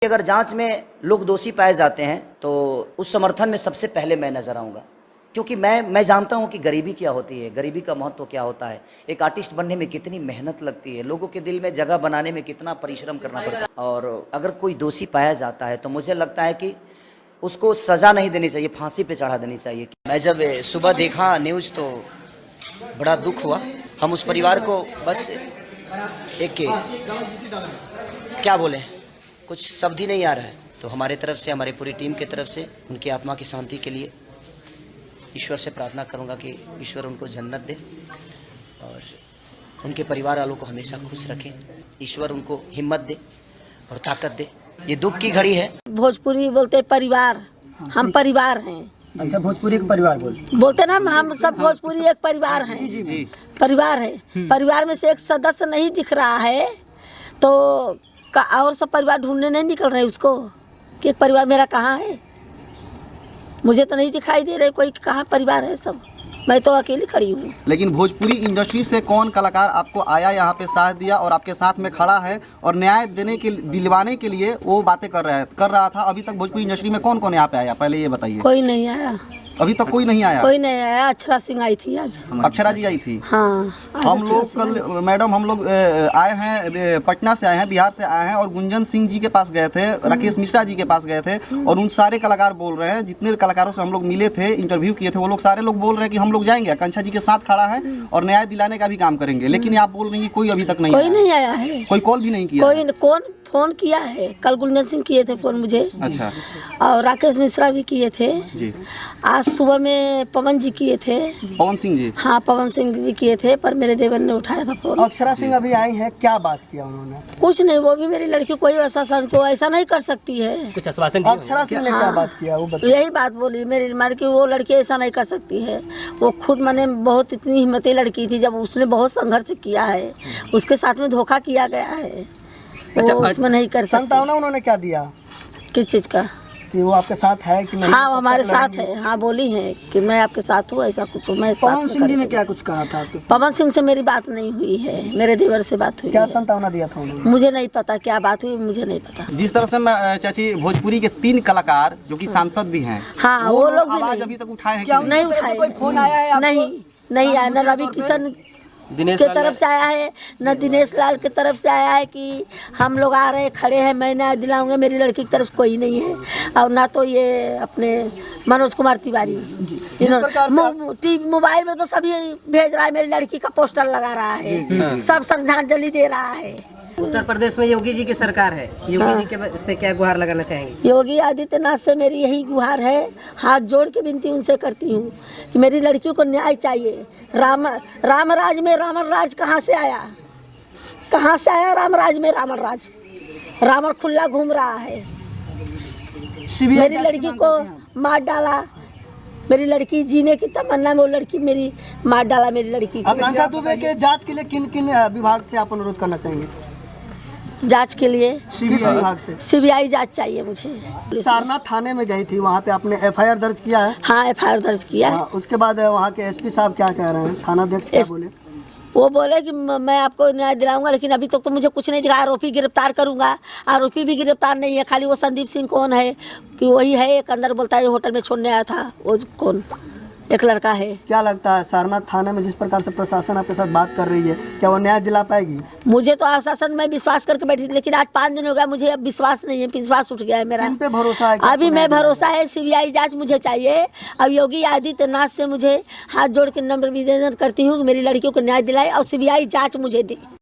अगर जांच में लोग दोषी पाए जाते हैं तो उस समर्थन में सबसे पहले मैं नजर आऊँगा, क्योंकि मैं जानता हूं कि गरीबी क्या होती है, गरीबी का महत्व क्या होता है, एक आर्टिस्ट बनने में कितनी मेहनत लगती है, लोगों के दिल में जगह बनाने में कितना परिश्रम करना पड़ता है। और अगर कोई दोषी पाया जाता है तो मुझे लगता है कि उसको सज़ा नहीं देनी चाहिए, फांसी पे चढ़ा देनी चाहिए। मैं जब सुबह देखा न्यूज़ तो बड़ा दुख हुआ। हम उस परिवार को बस एक क्या बोले, कुछ शब्द ही नहीं आ रहा है। तो हमारे तरफ से, हमारे पूरी टीम के तरफ से उनकी आत्मा की शांति के लिए ईश्वर से प्रार्थना करूंगा कि ईश्वर उनको जन्नत दे और उनके परिवार वालों को हमेशा खुश रखे। ईश्वर उनको हिम्मत दे और ताकत दे। ये दुख की घड़ी है। भोजपुरी बोलते परिवार, हम परिवार हैं। अच्छा, भोजपुरी एक परिवार बोलते ना, हम सब भोजपुरी एक परिवार हैं। परिवार है, परिवार में से एक सदस्य नहीं दिख रहा है तो और सब परिवार ढूंढने नहीं निकल रहे उसको कि एक परिवार मेरा कहाँ है। मुझे तो नहीं दिखाई दे रहे कोई कहाँ परिवार है, सब मैं तो अकेली खड़ी हूँ। लेकिन भोजपुरी इंडस्ट्री से कौन कलाकार आपको आया, यहाँ पे साथ दिया और आपके साथ में खड़ा है और न्याय दिलवाने के लिए वो बातें कर रहा था? अभी तक भोजपुरी इंडस्ट्री में कौन कौन यहाँ पे आया, पहले ये बताइए। कोई नहीं आया, अभी तक कोई नहीं आया। कोई नहीं आया। अक्षरा सिंह आई थी आज। अक्षरा जी आई थी। हाँ, हम लोग कल मैडम हम लोग आए हैं, पटना से आए हैं, बिहार से आए हैं और गुंजन सिंह जी के पास गए थे, राकेश मिश्रा जी के पास गए थे और उन सारे कलाकार बोल रहे हैं, जितने कलाकारों से हम लोग मिले थे, इंटरव्यू किए थे, वो लोग सारे लोग बोल रहे हैं कि हम लोग जाएंगे, आकांक्षा जी के साथ खड़ा है और न्याय दिलाने का भी काम करेंगे। लेकिन आप बोल रही हैं कोई अभी तक नहीं आया है, कोई कॉल भी नहीं किया। कोई कौन फोन किया है? कल गुंजन सिंह किए थे फोन मुझे। अच्छा। और राकेश मिश्रा भी किए थे जी। आज सुबह में पवन जी किए थे। पवन सिंह जी? हाँ, पवन सिंह जी किए थे, पर मेरे देवर ने उठाया था फोन। अक्षरा सिंह अभी आई हैं, क्या बात किया उन्होंने? कुछ नहीं, वो भी मेरी लड़की कोई ऐसा नहीं कर सकती है। कुछ आश्वासन दिया? अक्षरा सिंह ने क्या बात किया वो बताइए। यही बात बोली मेरी लड़की, वो लड़की ऐसा नहीं कर सकती है। वो खुद मैंने बहुत इतनी हिम्मती लड़की थी, जब उसने बहुत संघर्ष किया है, उसके साथ में धोखा किया गया है। अच्छा, वो उसमें नहीं कर सकती। संतावना उन्होंने क्या दिया? किस चीज का? कि वो आपके साथ है कि नहीं? हाँ, हमारे साथ है। हाँ, बोली है कि मैं आपके साथ हूँ, ऐसा कुछ। मैं पवन सिंह जी ने क्या कुछ कहा था? पवन सिंह से मेरी बात नहीं हुई है, मेरे देवर से बात हुई। क्या संतावना दिया था उन्होंने? मुझे नहीं पता क्या बात हुई, मुझे नहीं पता। जिस तरह से चाची भोजपुरी के 3 कलाकार जो कि सांसद भी हैं, हाँ, वो लोग भी आवाज अभी तक उठाए हैं? नहीं उठाए। कोई फोन आया है? नहीं आया। न रवि किशन के तरफ से आया है, न दिनेश लाल की तरफ से आया है कि हम लोग आ रहे खड़े हैं, मैं न्याय दिलाऊंगा। मेरी लड़की की तरफ कोई नहीं है। और ना तो ये अपने मनोज कुमार तिवारी, मोबाइल में तो सभी भेज रहा है, मेरी लड़की का पोस्टर लगा रहा है, सब श्रद्धांजलि दे रहा है। उत्तर प्रदेश में योगी जी की सरकार है, योगी जी के से क्या गुहार लगाना चाहेंगे? योगी आदित्यनाथ से मेरी यही गुहार है, हाथ जोड़ के विनती उनसे करती हूँ कि मेरी लड़कियों को न्याय चाहिए। राम राज में रावण राज कहाँ से आया? कहाँ से आया राम राज में रावण राज? रावण खुला घूम रहा है। मेरी लड़की को मार डाला, मेरी लड़की जीने की तमन्ना में वो लड़की मेरी मार डाला मेरी लड़की को। आकांक्षा दुबे के जांच के लिए किन किन विभाग से आप अनुरोध करना चाहेंगे? जांच के लिए किस विभाग से? सीबीआई जांच चाहिए मुझे। सारनाथ थाने में गई थी, वहाँ पे आपने एफआईआर दर्ज किया है? हाँ, एफआईआर दर्ज किया है। उसके बाद वहाँ के एसपी साहब क्या कह रहे हैं, थानाध्यक्ष क्या बोले? वो बोले कि मैं आपको न्याय दिलाऊंगा, लेकिन अभी तक तो मुझे कुछ नहीं दिखा। आरोपी गिरफ्तार करूंगा, आरोपी भी गिरफ्तार नहीं है। खाली वो संदीप सिंह कौन है कि वही है, एक अंदर बोलता है होटल में छोड़ने आया था, वो कौन एक लड़का है। क्या लगता है सारनाथ थाने में जिस प्रकार से प्रशासन आपके साथ बात कर रही है, क्या वो न्याय दिला पाएगी? मुझे तो आश्वासन में विश्वास करके बैठी थी, लेकिन आज 5 दिन हो गया, मुझे अब विश्वास नहीं है, विश्वास उठ गया है मेरा। किन पे भरोसा है? अभी मैं भरोसा है, सीबीआई जांच मुझे चाहिए। अब योगी आदित्यनाथ से मुझे हाथ जोड़ के नम्र निवेदन करती हूँ कि मेरी लड़कियों को न्याय दिलाए और सीबीआई जांच मुझे दी।